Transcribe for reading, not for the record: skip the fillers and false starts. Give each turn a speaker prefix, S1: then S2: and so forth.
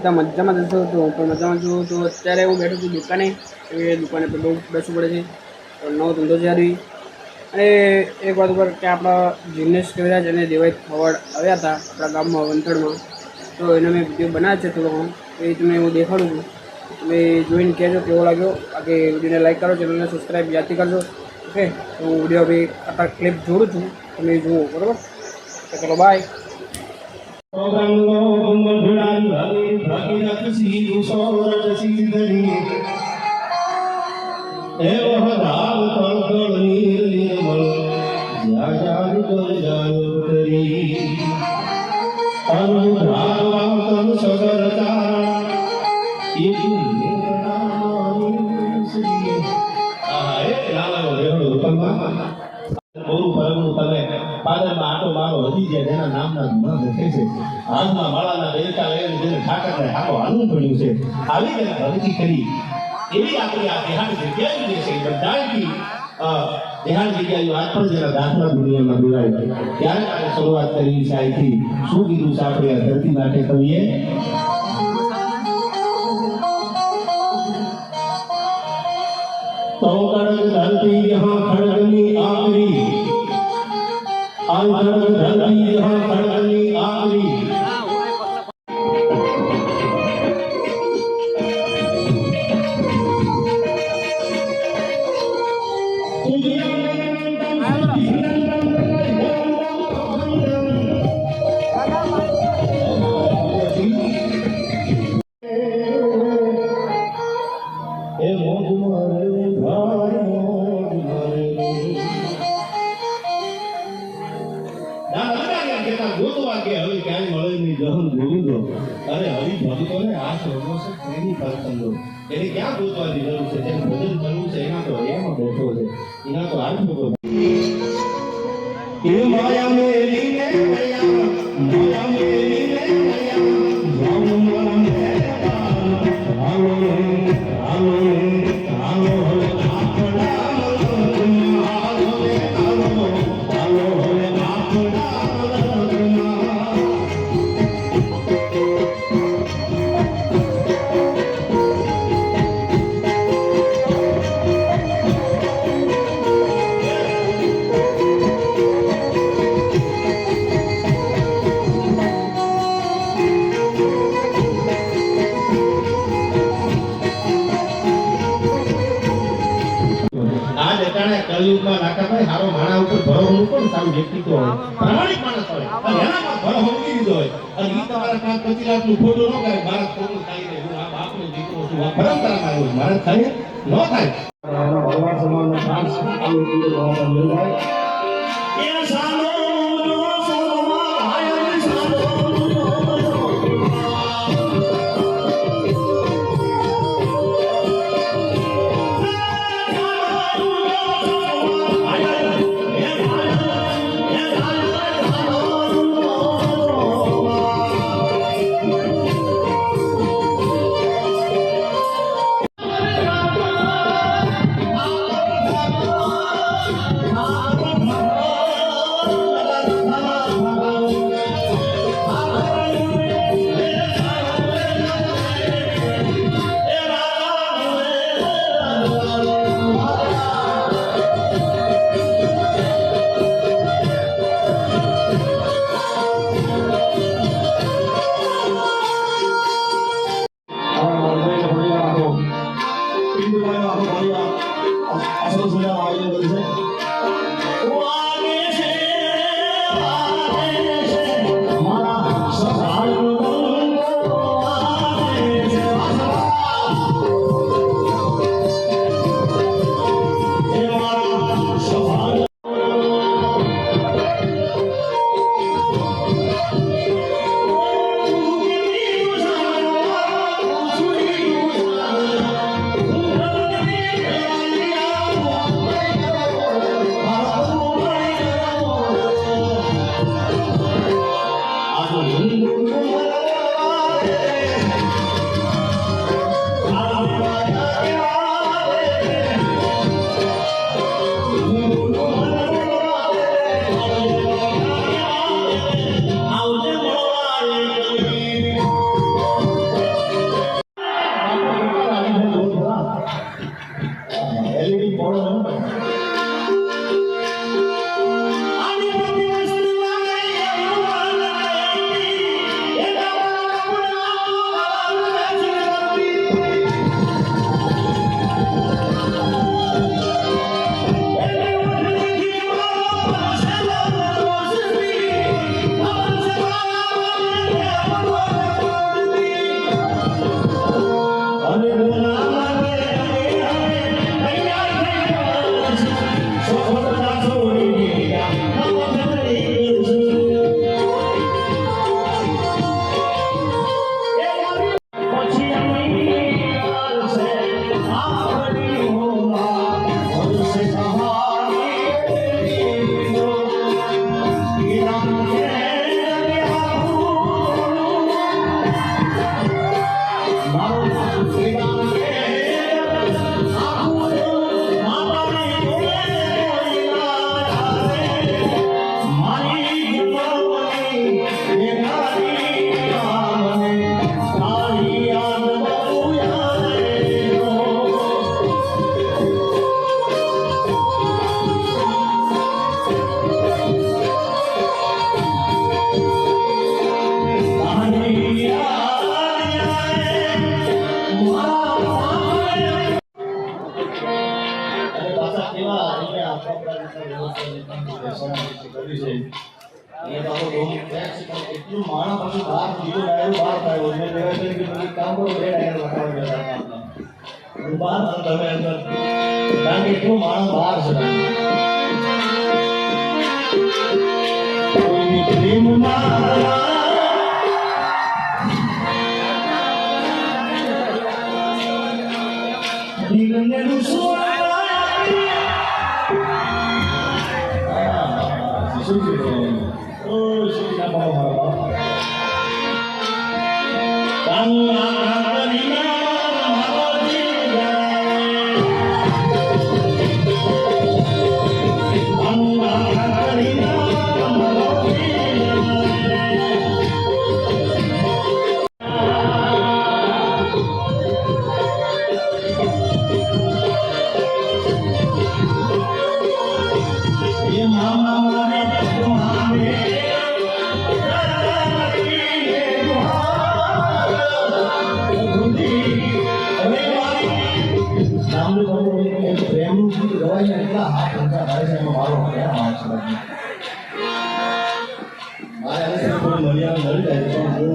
S1: બધા મજામાં જશો તો હું પણ મજામાં છું. તો અત્યારે હું બેઠું છું દુકાને. એ દુકાને પર બહુ બેસવું પડે છે. તો નવો ધંધો છે આવી. અને એક વાત ઉપર કે આપણા જીગ્નેશ કવિરાજ અને દેવાય ફવાડ આવ્યા હતા આપણા ગામમાં વંથળમાં. તો એનો મેં વિડીયો બનાવ્યો છે થોડો ઘણો. એ તમને હું દેખાડું છું. તમે જોઈને કહેજો કેવો લાગ્યો. બાકી વિડીયોને લાઈક કરો, ચેનલને સબસ્ક્રાઈબ યાદથી કરજો. ઓકે, તો હું વિડીયો બી આટલા ક્લિપ જોડું છું, તમે જુઓ બરાબર. તો ચલો બાય.
S2: આટો મારો હજી જે જેના નામના ગુણ દેખે છે હાથમાં માળાના દેવતા લઈને જેને ઠાકરને હાથો હાલવું પડ્યું છે આવી ગયા હરકી કરી એવી આપણી આ દેહાડ જગ્યાએ જે છે બધાથી દેહાડ જગ્યાએ આજ પણ જેના દાખલા દુનિયામાં દોરાય ત્યારે આપણે શરૂઆત કરી છે અહીંથી શું કીધું છે આપણે આ ધરતી માટે કહીએ તો કડક ધરતી યહાં ખડગની આંગળી आंगन धरती यहाँ खड़गनी आंगली એને ક્યાં ગોતવાની જરૂર છે જેને ભજન કરવું છે એના તો એમાં બેઠો છે એના તો હાથ મૂકો એ માયા મેરી ને માયા મેરી ને જાઉં મન હાલો હાલો હાલો કલયુગમાં નાકાભાઈ હારો માણા ઉપર ભરો મૂકો ને સારું વ્યક્તિત્વ હોય પ્રામાણિક માણસ હોય અને એનામાં ભરો મૂકી દીધો હોય અને ઈ તમારા 5-25 લાખનું ખોટું ન કરે મારા ખોટું થાય ને હું આ બાપનો દીકરો છું આ પરંપરામાં આવ્યો મારા થાય ન થાય ભગવાન સમાનનો પ્રાણ આવું કીધું ભગવાન મિલવાય એ સાનો એ બાબો બહુ ટેક્સ એટલું માણસ પછી બહાર બીજો ડાયરો બહાર થાય એટલે લેવા છે કે પછી કામ કરો એ ડાયરો લખાવી દેતા બહાર તમે અંદર કારણ કે એટલું માણસ બહાર છે કોઈની પ્રેમમાં દિલને મર્યાદા મળી જાય